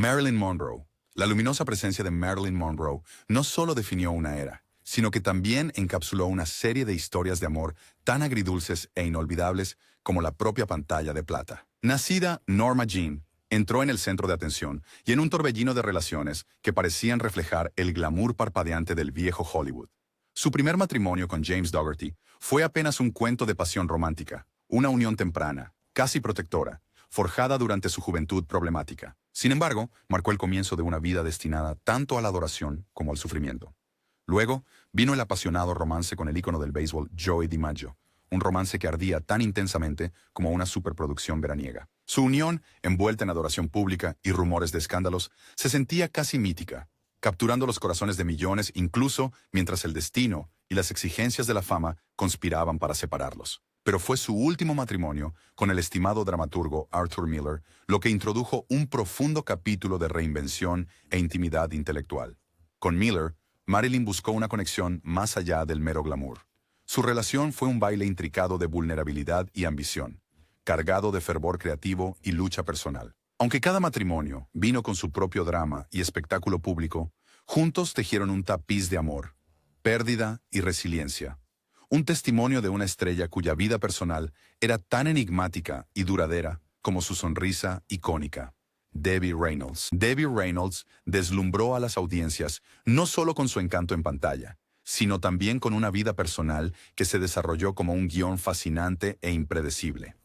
Marilyn Monroe. La luminosa presencia de Marilyn Monroe no solo definió una era, sino que también encapsuló una serie de historias de amor tan agridulces e inolvidables como la propia pantalla de plata. Nacida Norma Jean, entró en el centro de atención y en un torbellino de relaciones que parecían reflejar el glamour parpadeante del viejo Hollywood. Su primer matrimonio con James Dougherty fue apenas un cuento de pasión romántica, una unión temprana, casi protectora, forjada durante su juventud problemática. Sin embargo, marcó el comienzo de una vida destinada tanto a la adoración como al sufrimiento. Luego, vino el apasionado romance con el ícono del béisbol Joey DiMaggio, un romance que ardía tan intensamente como una superproducción veraniega. Su unión, envuelta en adoración pública y rumores de escándalos, se sentía casi mítica, capturando los corazones de millones incluso mientras el destino y las exigencias de la fama conspiraban para separarlos. Pero fue su último matrimonio con el estimado dramaturgo Arthur Miller lo que introdujo un profundo capítulo de reinvención e intimidad intelectual. Con Miller, Marilyn buscó una conexión más allá del mero glamour. Su relación fue un baile intricado de vulnerabilidad y ambición, cargado de fervor creativo y lucha personal. Aunque cada matrimonio vino con su propio drama y espectáculo público, juntos tejieron un tapiz de amor, pérdida y resiliencia. Un testimonio de una estrella cuya vida personal era tan enigmática y duradera como su sonrisa icónica. Debbie Reynolds. Debbie Reynolds deslumbró a las audiencias no solo con su encanto en pantalla, sino también con una vida personal que se desarrolló como un guión fascinante e impredecible.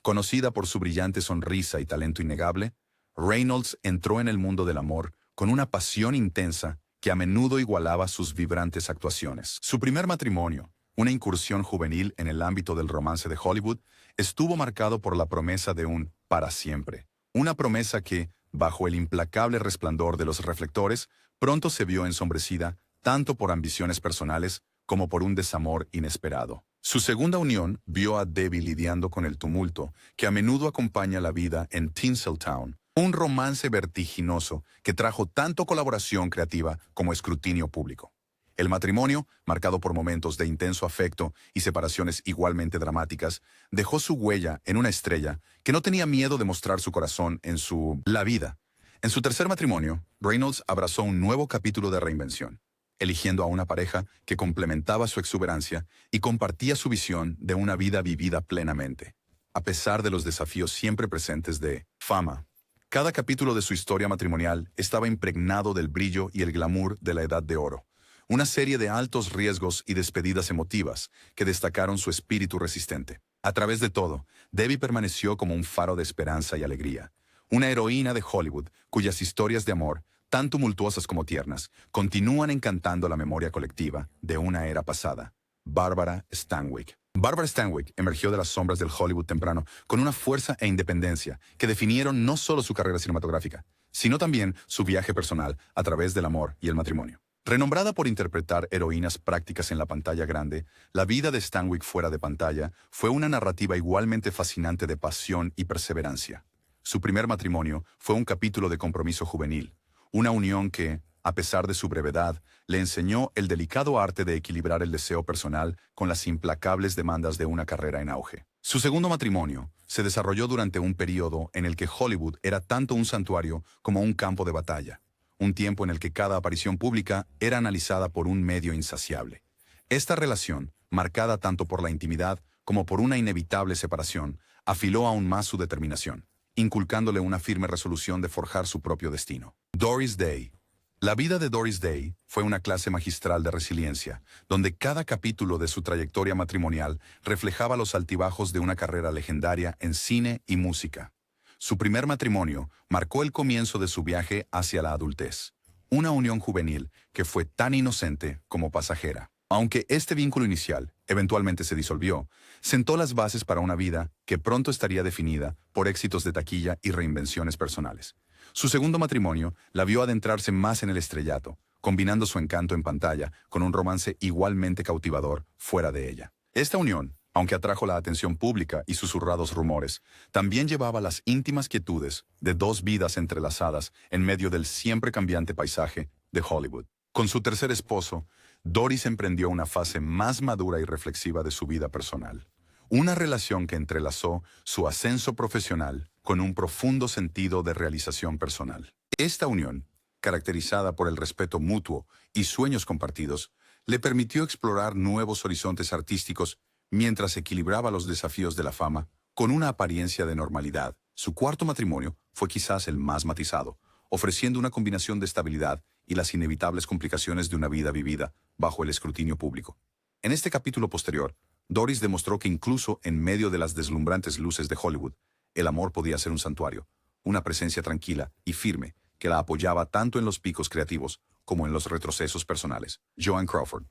Conocida por su brillante sonrisa y talento innegable, Reynolds entró en el mundo del amor con una pasión intensa que a menudo igualaba sus vibrantes actuaciones. Su primer matrimonio, una incursión juvenil en el ámbito del romance de Hollywood, estuvo marcado por la promesa de un para siempre. Una promesa que, bajo el implacable resplandor de los reflectores, pronto se vio ensombrecida tanto por ambiciones personales como por un desamor inesperado. Su segunda unión vio a Debbie lidiando con el tumulto que a menudo acompaña la vida en Tinseltown, un romance vertiginoso que trajo tanto colaboración creativa como escrutinio público. El matrimonio, marcado por momentos de intenso afecto y separaciones igualmente dramáticas, dejó su huella en una estrella que no tenía miedo de mostrar su corazón en la vida. En su tercer matrimonio, Reynolds abrazó un nuevo capítulo de reinvención, eligiendo a una pareja que complementaba su exuberancia y compartía su visión de una vida vivida plenamente. A pesar de los desafíos siempre presentes de fama, cada capítulo de su historia matrimonial estaba impregnado del brillo y el glamour de la Edad de Oro. Una serie de altos riesgos y despedidas emotivas que destacaron su espíritu resistente. A través de todo, Debbie permaneció como un faro de esperanza y alegría. Una heroína de Hollywood cuyas historias de amor, tan tumultuosas como tiernas, continúan encantando la memoria colectiva de una era pasada. Barbara Stanwyck. Barbara Stanwyck emergió de las sombras del Hollywood temprano con una fuerza e independencia que definieron no solo su carrera cinematográfica, sino también su viaje personal a través del amor y el matrimonio. Renombrada por interpretar heroínas prácticas en la pantalla grande, la vida de Stanwyck fuera de pantalla fue una narrativa igualmente fascinante de pasión y perseverancia. Su primer matrimonio fue un capítulo de compromiso juvenil, una unión que, a pesar de su brevedad, le enseñó el delicado arte de equilibrar el deseo personal con las implacables demandas de una carrera en auge. Su segundo matrimonio se desarrolló durante un periodo en el que Hollywood era tanto un santuario como un campo de batalla. Un tiempo en el que cada aparición pública era analizada por un medio insaciable. Esta relación, marcada tanto por la intimidad como por una inevitable separación, afiló aún más su determinación, inculcándole una firme resolución de forjar su propio destino. Doris Day. La vida de Doris Day fue una clase magistral de resiliencia, donde cada capítulo de su trayectoria matrimonial reflejaba los altibajos de una carrera legendaria en cine y música. Su primer matrimonio marcó el comienzo de su viaje hacia la adultez, una unión juvenil que fue tan inocente como pasajera. Aunque este vínculo inicial eventualmente se disolvió, sentó las bases para una vida que pronto estaría definida por éxitos de taquilla y reinvenciones personales. Su segundo matrimonio la vio adentrarse más en el estrellato, combinando su encanto en pantalla con un romance igualmente cautivador fuera de ella. Esta unión, aunque atrajo la atención pública y susurrados rumores, también llevaba las íntimas quietudes de dos vidas entrelazadas en medio del siempre cambiante paisaje de Hollywood. Con su tercer esposo, Doris emprendió una fase más madura y reflexiva de su vida personal. Una relación que entrelazó su ascenso profesional con un profundo sentido de realización personal. Esta unión, caracterizada por el respeto mutuo y sueños compartidos, le permitió explorar nuevos horizontes artísticos mientras equilibraba los desafíos de la fama con una apariencia de normalidad. Su cuarto matrimonio fue quizás el más matizado, ofreciendo una combinación de estabilidad y las inevitables complicaciones de una vida vivida bajo el escrutinio público. En este capítulo posterior, Doris demostró que incluso en medio de las deslumbrantes luces de Hollywood, el amor podía ser un santuario, una presencia tranquila y firme que la apoyaba tanto en los picos creativos como en los retrocesos personales. Joan Crawford.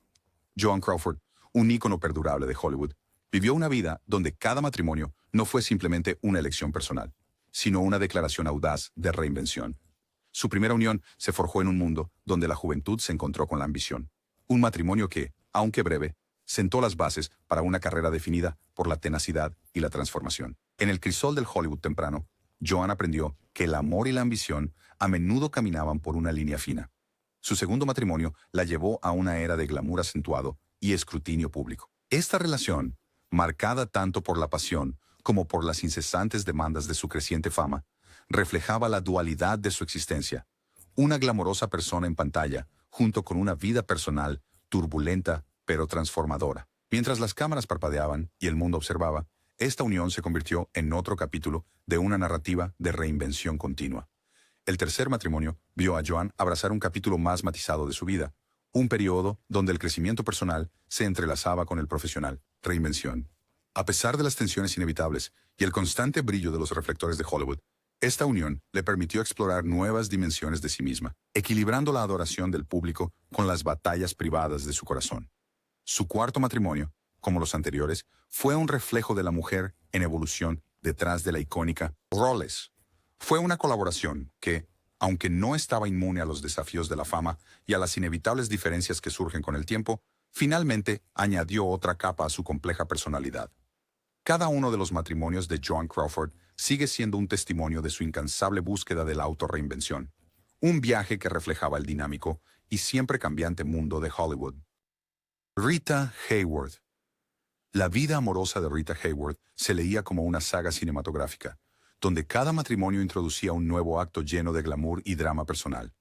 Joan Crawford, un ícono perdurable de Hollywood, vivió una vida donde cada matrimonio no fue simplemente una elección personal, sino una declaración audaz de reinvención. Su primera unión se forjó en un mundo donde la juventud se encontró con la ambición. Un matrimonio que, aunque breve, sentó las bases para una carrera definida por la tenacidad y la transformación. En el crisol del Hollywood temprano, Joan aprendió que el amor y la ambición a menudo caminaban por una línea fina. Su segundo matrimonio la llevó a una era de glamour acentuado y escrutinio público. Esta relación, marcada tanto por la pasión como por las incesantes demandas de su creciente fama, reflejaba la dualidad de su existencia. Una glamorosa persona en pantalla, junto con una vida personal turbulenta pero transformadora. Mientras las cámaras parpadeaban y el mundo observaba, esta unión se convirtió en otro capítulo de una narrativa de reinvención continua. El tercer matrimonio vio a Joan abrazar un capítulo más matizado de su vida, un periodo donde el crecimiento personal se entrelazaba con el profesional, reinvención. A pesar de las tensiones inevitables y el constante brillo de los reflectores de Hollywood, esta unión le permitió explorar nuevas dimensiones de sí misma, equilibrando la adoración del público con las batallas privadas de su corazón. Su cuarto matrimonio, como los anteriores, fue un reflejo de la mujer en evolución detrás de la icónica Roles. Fue una colaboración que, aunque no estaba inmune a los desafíos de la fama y a las inevitables diferencias que surgen con el tiempo, finalmente añadió otra capa a su compleja personalidad. Cada uno de los matrimonios de Joan Crawford sigue siendo un testimonio de su incansable búsqueda de la autorreinvención, un viaje que reflejaba el dinámico y siempre cambiante mundo de Hollywood. Rita Hayworth. La vida amorosa de Rita Hayworth se leía como una saga cinematográfica, donde cada matrimonio introducía un nuevo acto lleno de glamour y drama personal.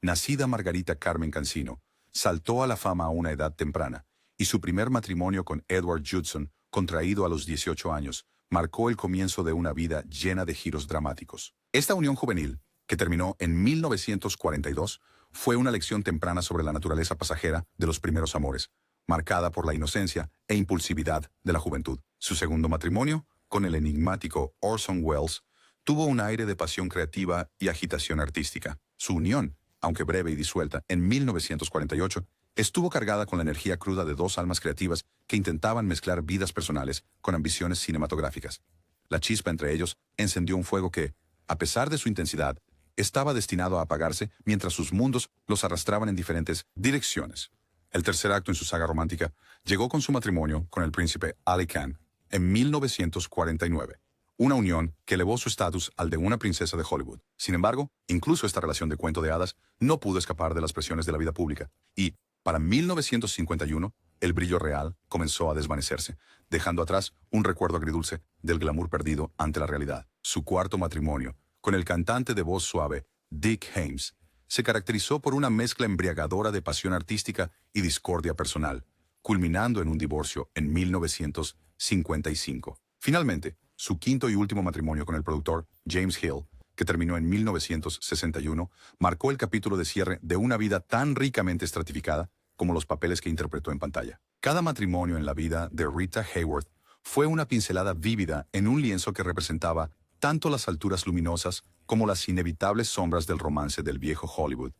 Nacida Margarita Carmen Cancino, saltó a la fama a una edad temprana, y su primer matrimonio con Edward Judson, contraído a los 18 años, marcó el comienzo de una vida llena de giros dramáticos. Esta unión juvenil, que terminó en 1942, fue una lección temprana sobre la naturaleza pasajera de los primeros amores, marcada por la inocencia e impulsividad de la juventud. Su segundo matrimonio, con el enigmático Orson Welles, tuvo un aire de pasión creativa y agitación artística. Su unión, aunque breve y disuelta, en 1948, estuvo cargada con la energía cruda de dos almas creativas que intentaban mezclar vidas personales con ambiciones cinematográficas. La chispa entre ellos encendió un fuego que, a pesar de su intensidad, estaba destinado a apagarse mientras sus mundos los arrastraban en diferentes direcciones. El tercer acto en su saga romántica llegó con su matrimonio con el príncipe Ali Khan en 1949, una unión que elevó su estatus al de una princesa de Hollywood. Sin embargo, incluso esta relación de cuento de hadas no pudo escapar de las presiones de la vida pública y, para 1951, el brillo real comenzó a desvanecerse, dejando atrás un recuerdo agridulce del glamour perdido ante la realidad. Su cuarto matrimonio, con el cantante de voz suave Dick Haymes, se caracterizó por una mezcla embriagadora de pasión artística y discordia personal, culminando en un divorcio en 1955. Finalmente, su quinto y último matrimonio con el productor James Hill, que terminó en 1961, marcó el capítulo de cierre de una vida tan ricamente estratificada como los papeles que interpretó en pantalla. Cada matrimonio en la vida de Rita Hayworth fue una pincelada vívida en un lienzo que representaba tanto las alturas luminosas como las inevitables sombras del romance del viejo Hollywood.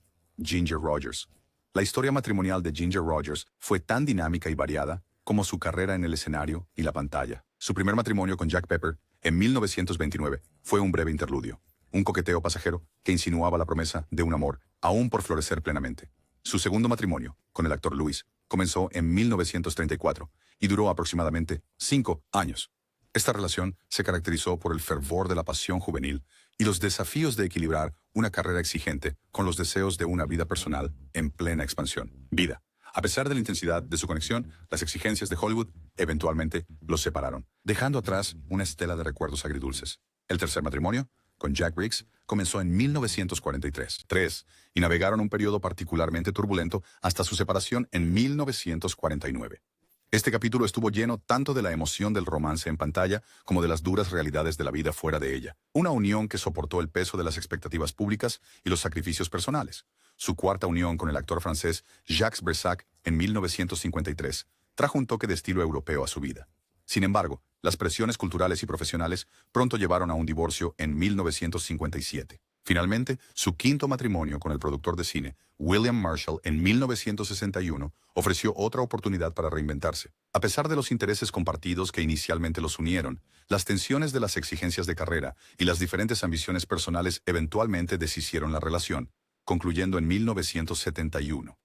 Ginger Rogers. La historia matrimonial de Ginger Rogers fue tan dinámica y variada como su carrera en el escenario y la pantalla. Su primer matrimonio con Jack Pepper, en 1929, fue un breve interludio, un coqueteo pasajero que insinuaba la promesa de un amor aún por florecer plenamente. Su segundo matrimonio, con el actor Lewis, comenzó en 1934 y duró aproximadamente 5 años. Esta relación se caracterizó por el fervor de la pasión juvenil y los desafíos de equilibrar una carrera exigente con los deseos de una vida personal en plena expansión. Vida. A pesar de la intensidad de su conexión, las exigencias de Hollywood eventualmente los separaron, dejando atrás una estela de recuerdos agridulces. El tercer matrimonio, con Jack Briggs, comenzó en 1943. Y navegaron un periodo particularmente turbulento hasta su separación en 1949. Este capítulo estuvo lleno tanto de la emoción del romance en pantalla como de las duras realidades de la vida fuera de ella. Una unión que soportó el peso de las expectativas públicas y los sacrificios personales. Su cuarta unión con el actor francés Jacques Brissac en 1953 trajo un toque de estilo europeo a su vida. Sin embargo, las presiones culturales y profesionales pronto llevaron a un divorcio en 1957. Finalmente, su quinto matrimonio con el productor de cine, William Marshall, en 1961, ofreció otra oportunidad para reinventarse. A pesar de los intereses compartidos que inicialmente los unieron, las tensiones de las exigencias de carrera y las diferentes ambiciones personales eventualmente deshicieron la relación, concluyendo en 1971.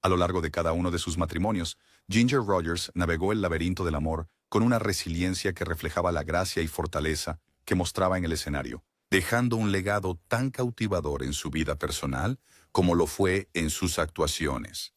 A lo largo de cada uno de sus matrimonios, Ginger Rogers navegó el laberinto del amor con una resiliencia que reflejaba la gracia y fortaleza que mostraba en el escenario, dejando un legado tan cautivador en su vida personal como lo fue en sus actuaciones.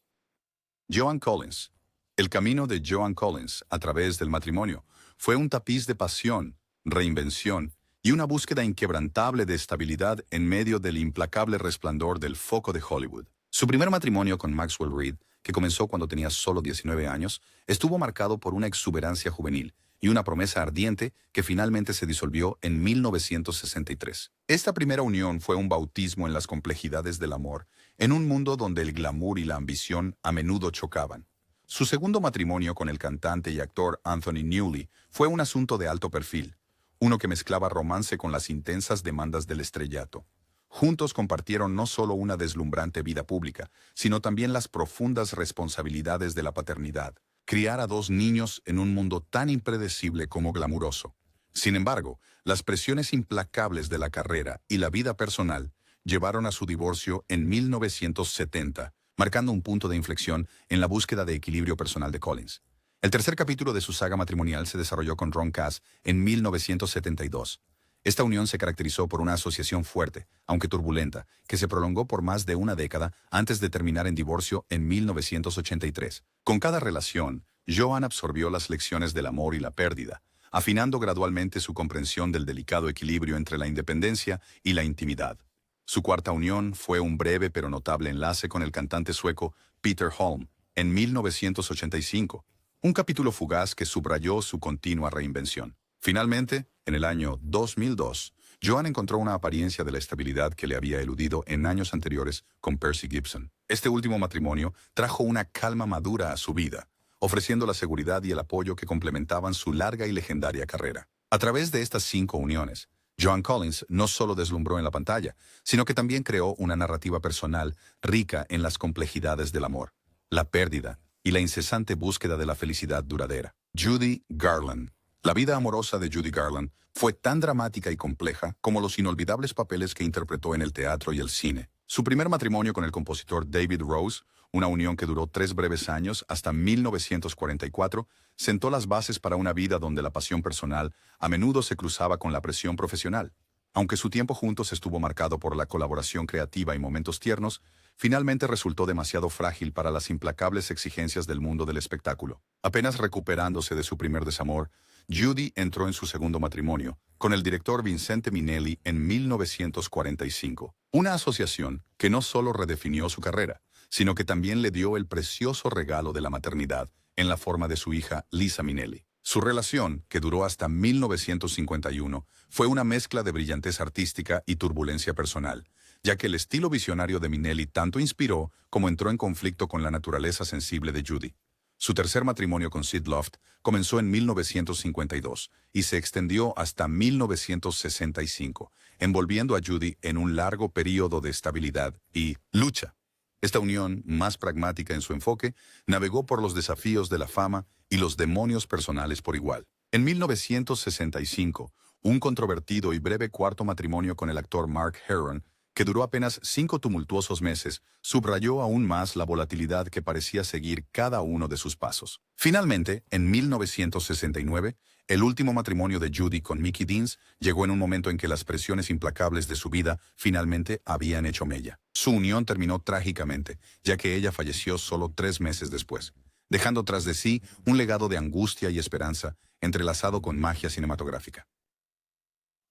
Joan Collins. El camino de Joan Collins a través del matrimonio fue un tapiz de pasión, reinvención y una búsqueda inquebrantable de estabilidad en medio del implacable resplandor del foco de Hollywood. Su primer matrimonio con Maxwell Reed, que comenzó cuando tenía solo 19 años, estuvo marcado por una exuberancia juvenil y una promesa ardiente que finalmente se disolvió en 1963. Esta primera unión fue un bautismo en las complejidades del amor, en un mundo donde el glamour y la ambición a menudo chocaban. Su segundo matrimonio con el cantante y actor Anthony Newley fue un asunto de alto perfil, uno que mezclaba romance con las intensas demandas del estrellato. Juntos compartieron no solo una deslumbrante vida pública, sino también las profundas responsabilidades de la paternidad, criar a dos niños en un mundo tan impredecible como glamuroso. Sin embargo, las presiones implacables de la carrera y la vida personal llevaron a su divorcio en 1970, marcando un punto de inflexión en la búsqueda de equilibrio personal de Collins. El tercer capítulo de su saga matrimonial se desarrolló con Ron Cass en 1972. Esta unión se caracterizó por una asociación fuerte, aunque turbulenta, que se prolongó por más de una década antes de terminar en divorcio en 1983. Con cada relación, Joan absorbió las lecciones del amor y la pérdida, afinando gradualmente su comprensión del delicado equilibrio entre la independencia y la intimidad. Su cuarta unión fue un breve pero notable enlace con el cantante sueco Peter Holm en 1985, un capítulo fugaz que subrayó su continua reinvención. Finalmente, en el año 2002, Joan encontró una apariencia de la estabilidad que le había eludido en años anteriores con Percy Gibson. Este último matrimonio trajo una calma madura a su vida, ofreciendo la seguridad y el apoyo que complementaban su larga y legendaria carrera. A través de estas 5 uniones, Joan Collins no solo deslumbró en la pantalla, sino que también creó una narrativa personal rica en las complejidades del amor, la pérdida y la incesante búsqueda de la felicidad duradera. Judy Garland. La vida amorosa de Judy Garland fue tan dramática y compleja como los inolvidables papeles que interpretó en el teatro y el cine. Su primer matrimonio con el compositor David Rose, una unión que duró 3 breves años hasta 1944, sentó las bases para una vida donde la pasión personal a menudo se cruzaba con la presión profesional. Aunque su tiempo juntos estuvo marcado por la colaboración creativa y momentos tiernos, finalmente resultó demasiado frágil para las implacables exigencias del mundo del espectáculo. Apenas recuperándose de su primer desamor, Judy entró en su segundo matrimonio, con el director Vincente Minnelli en 1945. Una asociación que no solo redefinió su carrera, sino que también le dio el precioso regalo de la maternidad en la forma de su hija Liza Minnelli. Su relación, que duró hasta 1951, fue una mezcla de brillantez artística y turbulencia personal, ya que el estilo visionario de Minnelli tanto inspiró como entró en conflicto con la naturaleza sensible de Judy. Su tercer matrimonio con Sid Loft comenzó en 1952 y se extendió hasta 1965, envolviendo a Judy en un largo período de estabilidad y lucha. Esta unión, más pragmática en su enfoque, navegó por los desafíos de la fama y los demonios personales por igual. En 1965, un controvertido y breve cuarto matrimonio con el actor Mark Herron, que duró apenas 5 tumultuosos meses, subrayó aún más la volatilidad que parecía seguir cada uno de sus pasos. Finalmente, en 1969, el último matrimonio de Judy con Mickey Deans llegó en un momento en que las presiones implacables de su vida finalmente habían hecho mella. Su unión terminó trágicamente, ya que ella falleció solo 3 meses después, dejando tras de sí un legado de angustia y esperanza entrelazado con magia cinematográfica.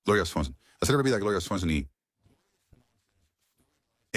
Gloria Swanson. La célebre vida de Gloria Swanson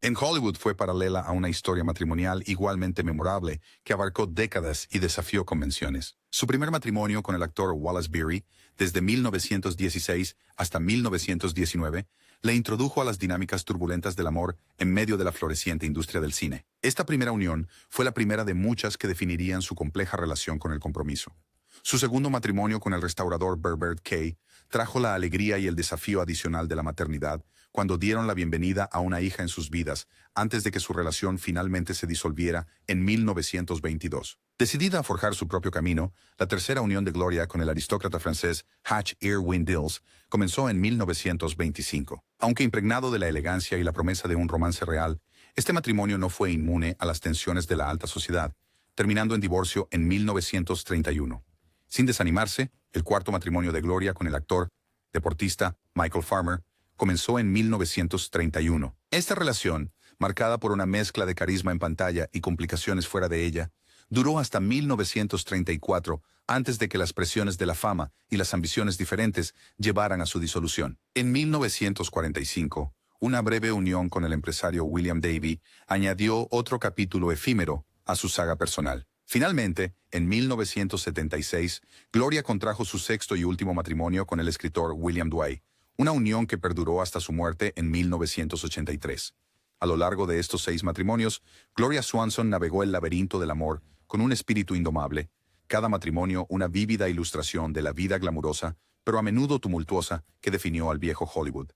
en Hollywood fue paralela a una historia matrimonial igualmente memorable que abarcó décadas y desafió convenciones. Su primer matrimonio con el actor Wallace Beery, desde 1916 hasta 1919, le introdujo a las dinámicas turbulentas del amor en medio de la floreciente industria del cine. Esta primera unión fue la primera de muchas que definirían su compleja relación con el compromiso. Su segundo matrimonio con el restaurador Berbert Kay trajo la alegría y el desafío adicional de la maternidad cuando dieron la bienvenida a una hija en sus vidas, antes de que su relación finalmente se disolviera en 1922. Decidida a forjar su propio camino, la tercera unión de Gloria con el aristócrata francés Hatch Irwin Dills comenzó en 1925. Aunque impregnado de la elegancia y la promesa de un romance real, este matrimonio no fue inmune a las tensiones de la alta sociedad, terminando en divorcio en 1931. Sin desanimarse, el cuarto matrimonio de Gloria con el actor, deportista Michael Farmer, comenzó en 1931. Esta relación, marcada por una mezcla de carisma en pantalla y complicaciones fuera de ella, duró hasta 1934, antes de que las presiones de la fama y las ambiciones diferentes llevaran a su disolución. En 1945, una breve unión con el empresario William Davey añadió otro capítulo efímero a su saga personal. Finalmente, en 1976, Gloria contrajo su sexto y último matrimonio con el escritor William Dwight, una unión que perduró hasta su muerte en 1983. A lo largo de estos 6 matrimonios, Gloria Swanson navegó el laberinto del amor con un espíritu indomable, cada matrimonio una vívida ilustración de la vida glamurosa, pero a menudo tumultuosa, que definió al viejo Hollywood.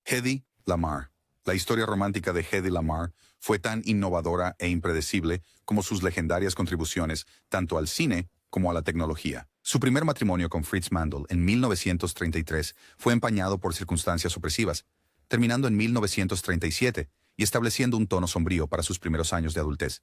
Hedy Lamarr. La historia romántica de Hedy Lamarr fue tan innovadora e impredecible como sus legendarias contribuciones tanto al cine como a la tecnología. Su primer matrimonio con Fritz Mandl en 1933 fue empañado por circunstancias opresivas, terminando en 1937 y estableciendo un tono sombrío para sus primeros años de adultez.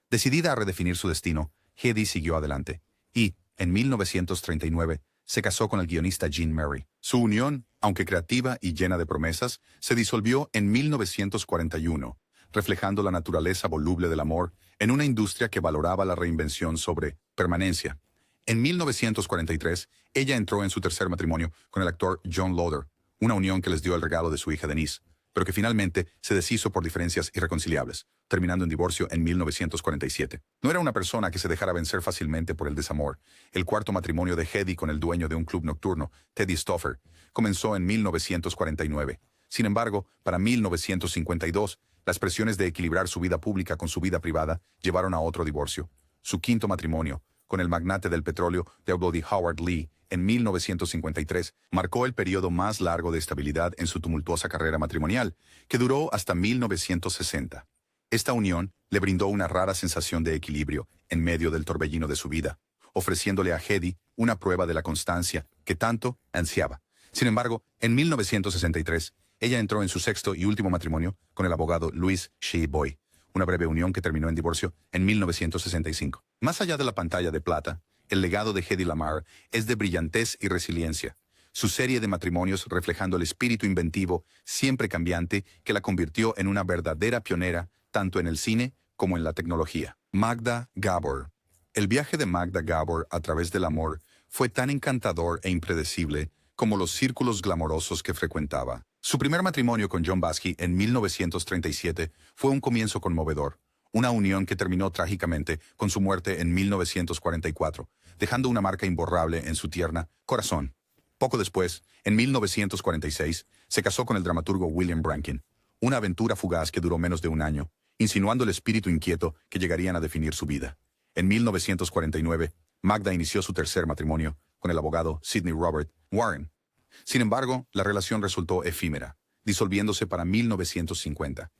Decidida a redefinir su destino, Hedy siguió adelante y, en 1939, se casó con el guionista Gene Murray. Su unión, aunque creativa y llena de promesas, se disolvió en 1941, reflejando la naturaleza voluble del amor en una industria que valoraba la reinvención sobre permanencia. En 1943, ella entró en su tercer matrimonio con el actor John Loder, una unión que les dio el regalo de su hija Denise, pero que finalmente se deshizo por diferencias irreconciliables, terminando en divorcio en 1947. No era una persona que se dejara vencer fácilmente por el desamor. El cuarto matrimonio de Hedy con el dueño de un club nocturno, Teddy Stoffer, comenzó en 1949. Sin embargo, para 1952, las presiones de equilibrar su vida pública con su vida privada llevaron a otro divorcio. Su quinto matrimonio, con el magnate del petróleo Peabody Howard Lee, en 1953, marcó el periodo más largo de estabilidad en su tumultuosa carrera matrimonial, que duró hasta 1960. Esta unión le brindó una rara sensación de equilibrio en medio del torbellino de su vida, ofreciéndole a Hedy una prueba de la constancia que tanto ansiaba. Sin embargo, en 1963, ella entró en su sexto y último matrimonio con el abogado Louis Shea Boy, una breve unión que terminó en divorcio en 1965. Más allá de la pantalla de plata, el legado de Hedy Lamarr es de brillantez y resiliencia. Su serie de matrimonios reflejando el espíritu inventivo, siempre cambiante, que la convirtió en una verdadera pionera tanto en el cine como en la tecnología. Magda Gabor. El viaje de Magda Gabor a través del amor fue tan encantador e impredecible como los círculos glamorosos que frecuentaba. Su primer matrimonio con John Baskey en 1937 fue un comienzo conmovedor, una unión que terminó trágicamente con su muerte en 1944, dejando una marca imborrable en su tierna corazón. Poco después, en 1946, se casó con el dramaturgo William Brankin, una aventura fugaz que duró menos de un año, insinuando el espíritu inquieto que llegarían a definir su vida. En 1949, Magda inició su tercer matrimonio con el abogado Sidney Robert Warren. Sin embargo, la relación resultó efímera, disolviéndose para 1950.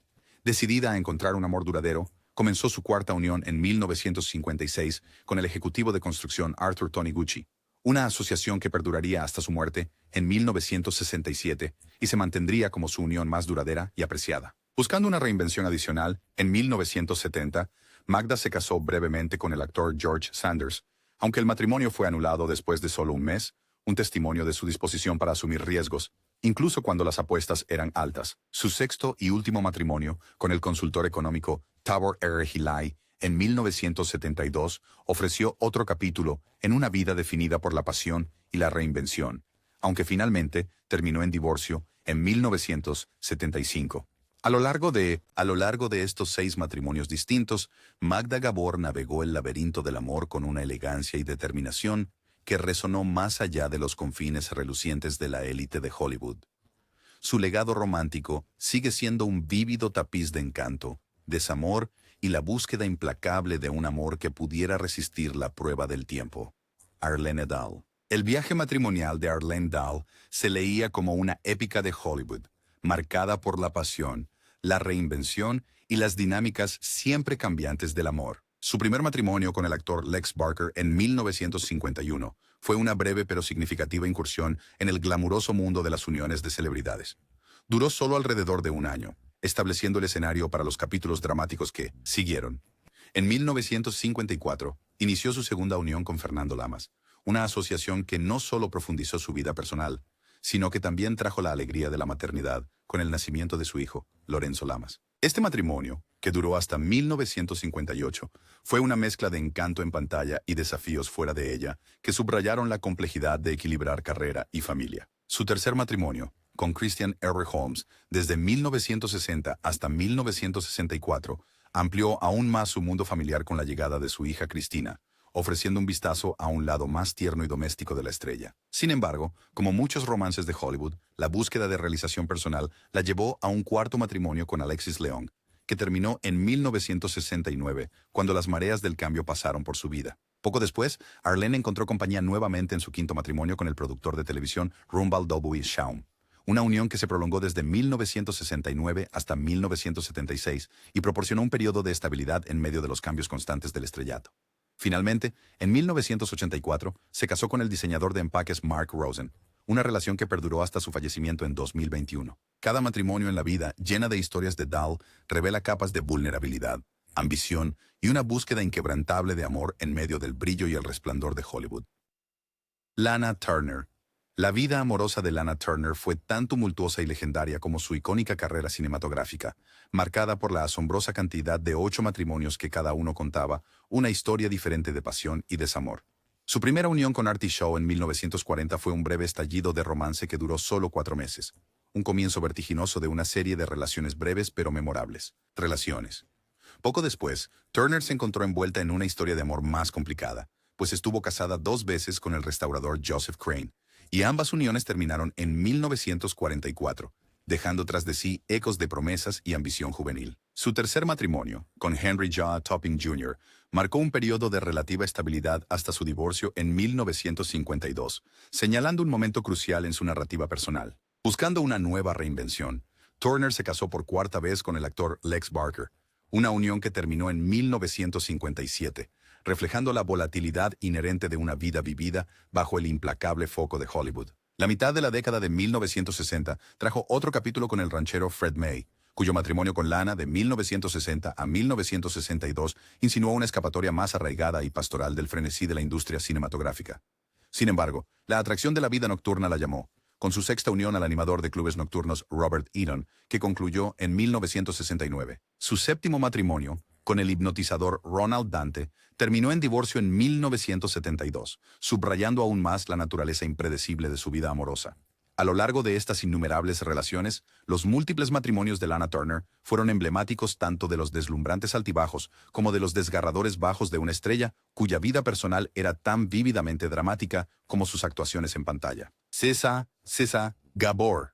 Decidida a encontrar un amor duradero, comenzó su cuarta unión en 1956 con el ejecutivo de construcción Arthur Taniguchi, una asociación que perduraría hasta su muerte en 1967 y se mantendría como su unión más duradera y apreciada. Buscando una reinvención adicional, en 1970, Magda se casó brevemente con el actor George Sanders, aunque el matrimonio fue anulado después de solo un mes, un testimonio de su disposición para asumir riesgos, incluso cuando las apuestas eran altas. Su sexto y último matrimonio con el consultor económico Tabor R. Hillay en 1972 ofreció otro capítulo en una vida definida por la pasión y la reinvención. aunque finalmente terminó en divorcio en 1975. A lo largo de estos 6 matrimonios distintos, Magda Gabor navegó el laberinto del amor con una elegancia y determinación que resonó más allá de los confines relucientes de la élite de Hollywood. Su legado romántico sigue siendo un vívido tapiz de encanto, desamor y la búsqueda implacable de un amor que pudiera resistir la prueba del tiempo. Arlene Dahl. El viaje matrimonial de Arlene Dahl se leía como una épica de Hollywood, marcada por la pasión, la reinvención y las dinámicas siempre cambiantes del amor. Su primer matrimonio con el actor Lex Barker en 1951 fue una breve pero significativa incursión en el glamuroso mundo de las uniones de celebridades. Duró solo alrededor de un año, estableciendo el escenario para los capítulos dramáticos que siguieron. En 1954, inició su segunda unión con Fernando Lamas, una asociación que no solo profundizó su vida personal, sino que también trajo la alegría de la maternidad con el nacimiento de su hijo, Lorenzo Lamas. Este matrimonio, que duró hasta 1958, fue una mezcla de encanto en pantalla y desafíos fuera de ella, que subrayaron la complejidad de equilibrar carrera y familia. Su tercer matrimonio, con Christian R. Holmes, desde 1960 hasta 1964, amplió aún más su mundo familiar con la llegada de su hija Cristina, ofreciendo un vistazo a un lado más tierno y doméstico de la estrella. Sin embargo, como muchos romances de Hollywood, la búsqueda de realización personal la llevó a un cuarto matrimonio con Alexis Leong, que terminó en 1969, cuando las mareas del cambio pasaron por su vida. Poco después, Arlene encontró compañía nuevamente en su quinto matrimonio con el productor de televisión Rombald W. Schaum, una unión que se prolongó desde 1969 hasta 1976 y proporcionó un periodo de estabilidad en medio de los cambios constantes del estrellato. Finalmente, en 1984, se casó con el diseñador de empaques Mark Rosen, una relación que perduró hasta su fallecimiento en 2021. Cada matrimonio en la vida, llena de historias de Dahl, revela capas de vulnerabilidad, ambición y una búsqueda inquebrantable de amor en medio del brillo y el resplandor de Hollywood. Lana Turner. La vida amorosa de Lana Turner fue tan tumultuosa y legendaria como su icónica carrera cinematográfica, marcada por la asombrosa cantidad de 8 matrimonios que cada uno contaba una historia diferente de pasión y desamor. Su primera unión con Artie Shaw en 1940 fue un breve estallido de romance que duró solo 4 meses, un comienzo vertiginoso de una serie de relaciones breves pero memorables. Relaciones. Poco después, Turner se encontró envuelta en una historia de amor más complicada, pues estuvo casada 2 veces con el restaurador Joseph Crane, y ambas uniones terminaron en 1944, dejando tras de sí ecos de promesas y ambición juvenil. Su tercer matrimonio, con Henry Jaw Topping Jr., marcó un periodo de relativa estabilidad hasta su divorcio en 1952, señalando un momento crucial en su narrativa personal. Buscando una nueva reinvención, Turner se casó por 4ª vez con el actor Lex Barker, una unión que terminó en 1957, reflejando la volatilidad inherente de una vida vivida bajo el implacable foco de Hollywood. La mitad de la década de 1960 trajo otro capítulo con el ranchero Fred May, cuyo matrimonio con Lana de 1960 a 1962 insinuó una escapatoria más arraigada y pastoral del frenesí de la industria cinematográfica. Sin embargo, la atracción de la vida nocturna la llamó, con su sexta unión al animador de clubes nocturnos Robert Eaton, que concluyó en 1969. Su séptimo matrimonio, con el hipnotizador Ronald Dante, terminó en divorcio en 1972, subrayando aún más la naturaleza impredecible de su vida amorosa. A lo largo de estas innumerables relaciones, los múltiples matrimonios de Lana Turner fueron emblemáticos tanto de los deslumbrantes altibajos como de los desgarradores bajos de una estrella cuya vida personal era tan vívidamente dramática como sus actuaciones en pantalla. Zsa Gabor.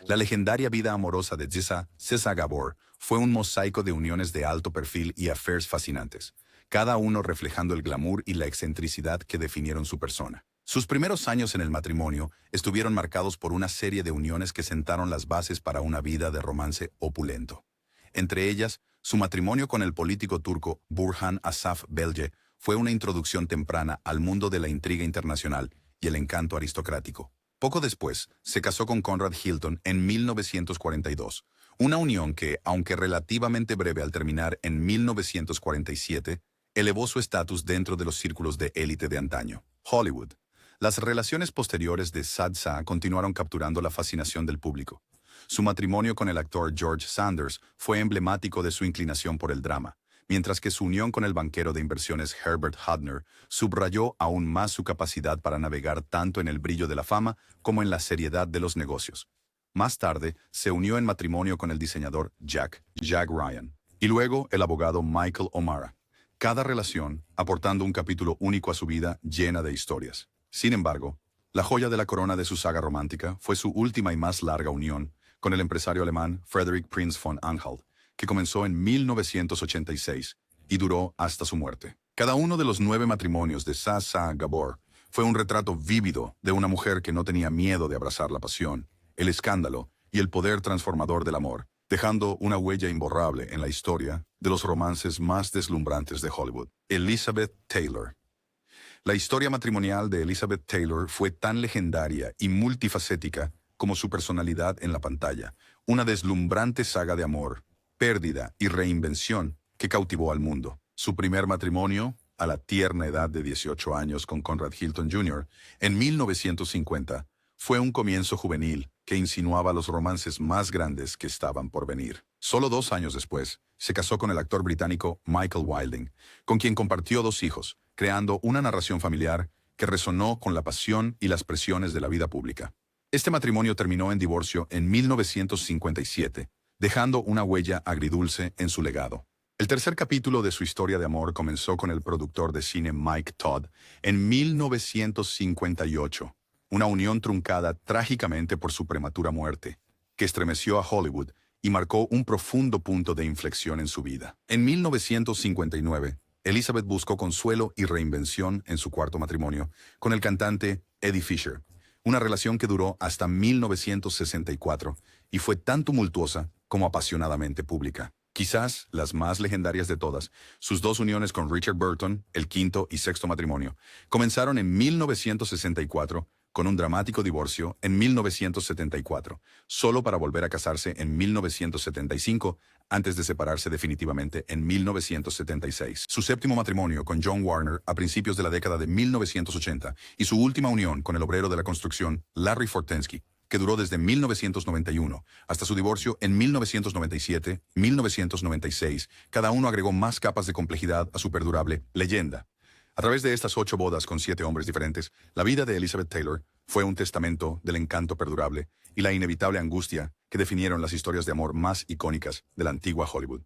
La legendaria vida amorosa de Zsa Gabor fue un mosaico de uniones de alto perfil y affairs fascinantes, cada uno reflejando el glamour y la excentricidad que definieron su persona. Sus primeros años en el matrimonio estuvieron marcados por una serie de uniones que sentaron las bases para una vida de romance opulento. Entre ellas, su matrimonio con el político turco Burhan Asaf Belge fue una introducción temprana al mundo de la intriga internacional y el encanto aristocrático. Poco después, se casó con Conrad Hilton en 1942, una unión que, aunque relativamente breve al terminar en 1947, elevó su estatus dentro de los círculos de élite de antaño. Hollywood. Las relaciones posteriores de Zsa continuaron capturando la fascinación del público. Su matrimonio con el actor George Sanders fue emblemático de su inclinación por el drama, mientras que su unión con el banquero de inversiones Herbert Hudner subrayó aún más su capacidad para navegar tanto en el brillo de la fama como en la seriedad de los negocios. Más tarde, se unió en matrimonio con el diseñador Jack Ryan, y luego el abogado Michael O'Mara, cada relación aportando un capítulo único a su vida llena de historias. Sin embargo, la joya de la corona de su saga romántica fue su última y más larga unión con el empresario alemán Friedrich Prinz von Anhalt, que comenzó en 1986 y duró hasta su muerte. Cada uno de los 9 matrimonios de Zsa Gabor fue un retrato vívido de una mujer que no tenía miedo de abrazar la pasión, el escándalo y el poder transformador del amor, dejando una huella imborrable en la historia de los romances más deslumbrantes de Hollywood. Elizabeth Taylor. La historia matrimonial de Elizabeth Taylor fue tan legendaria y multifacética como su personalidad en la pantalla, una deslumbrante saga de amor, pérdida y reinvención que cautivó al mundo. Su primer matrimonio, a la tierna edad de 18 años con Conrad Hilton Jr., en 1950, fue un comienzo juvenil que insinuaba los romances más grandes que estaban por venir. Solo 2 años después, se casó con el actor británico Michael Wilding, con quien compartió 2 hijos, creando una narración familiar que resonó con la pasión y las presiones de la vida pública. Este matrimonio terminó en divorcio en 1957, dejando una huella agridulce en su legado. El tercer capítulo de su historia de amor comenzó con el productor de cine Mike Todd en 1958, una unión truncada trágicamente por su prematura muerte, que estremeció a Hollywood y marcó un profundo punto de inflexión en su vida. En 1959, Elizabeth buscó consuelo y reinvención en su cuarto matrimonio con el cantante Eddie Fisher, una relación que duró hasta 1964 y fue tan tumultuosa como apasionadamente pública. Quizás las más legendarias de todas, sus 2 uniones con Richard Burton, el quinto y sexto matrimonio, comenzaron en 1964 con un dramático divorcio en 1974, solo para volver a casarse en 1975, antes de separarse definitivamente en 1976. Su séptimo matrimonio con John Warner a principios de la década de 1980 y su última unión con el obrero de la construcción Larry Fortensky, que duró desde 1991 hasta su divorcio en 1997-1996, cada uno agregó más capas de complejidad a su perdurable leyenda. A través de estas 8 bodas con 7 hombres diferentes, la vida de Elizabeth Taylor fue un testamento del encanto perdurable y la inevitable angustia que definieron las historias de amor más icónicas de la antigua Hollywood.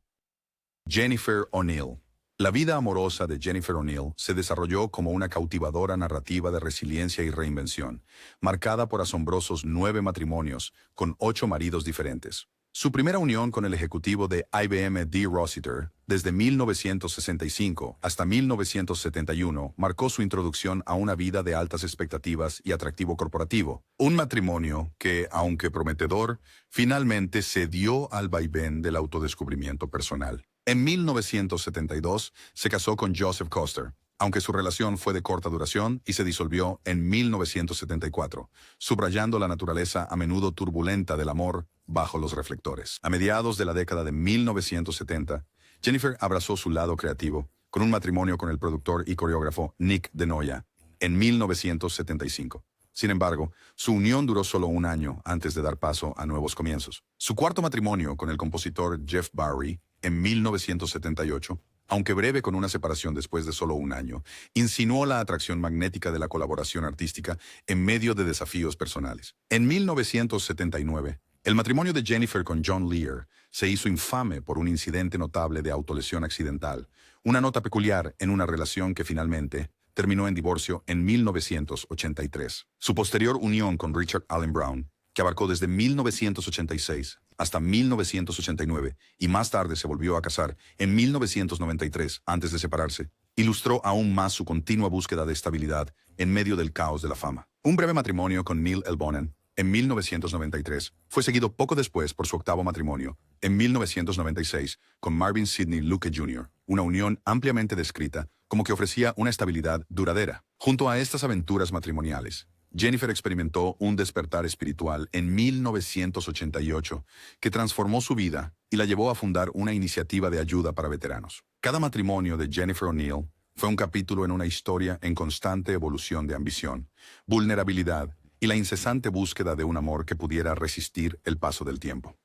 Jennifer O'Neill. La vida amorosa de Jennifer O'Neill se desarrolló como una cautivadora narrativa de resiliencia y reinvención, marcada por asombrosos 9 matrimonios con 8 maridos diferentes. Su primera unión con el ejecutivo de IBM D. Rossiter, desde 1965 hasta 1971, marcó su introducción a una vida de altas expectativas y atractivo corporativo. Un matrimonio que, aunque prometedor, finalmente cedió al vaivén del autodescubrimiento personal. En 1972 se casó con Joseph Koster, aunque su relación fue de corta duración y se disolvió en 1974, subrayando la naturaleza a menudo turbulenta del amor bajo los reflectores. A mediados de la década de 1970, Jennifer abrazó su lado creativo con un matrimonio con el productor y coreógrafo Nick DeNoia en 1975. Sin embargo, su unión duró solo 1 año antes de dar paso a nuevos comienzos. Su cuarto matrimonio con el compositor Jeff Barry en 1978, aunque breve con una separación después de solo 1 año, insinuó la atracción magnética de la colaboración artística en medio de desafíos personales. En 1979, el matrimonio de Jennifer con John Lear se hizo infame por un incidente notable de autolesión accidental, una nota peculiar en una relación que finalmente terminó en divorcio en 1983. Su posterior unión con Richard Allen Brown, que abarcó desde 1986 hasta 1989 y más tarde se volvió a casar en 1993 antes de separarse, ilustró aún más su continua búsqueda de estabilidad en medio del caos de la fama. Un breve matrimonio con Neil L. Bonan en 1993 fue seguido poco después por su octavo matrimonio, en 1996, con Marvin Sidney Luque Jr., una unión ampliamente descrita como que ofrecía una estabilidad duradera. Junto a estas aventuras matrimoniales, Jennifer experimentó un despertar espiritual en 1988 que transformó su vida y la llevó a fundar una iniciativa de ayuda para veteranos. Cada matrimonio de Jennifer O'Neill fue un capítulo en una historia en constante evolución de ambición, vulnerabilidad y la incesante búsqueda de un amor que pudiera resistir el paso del tiempo.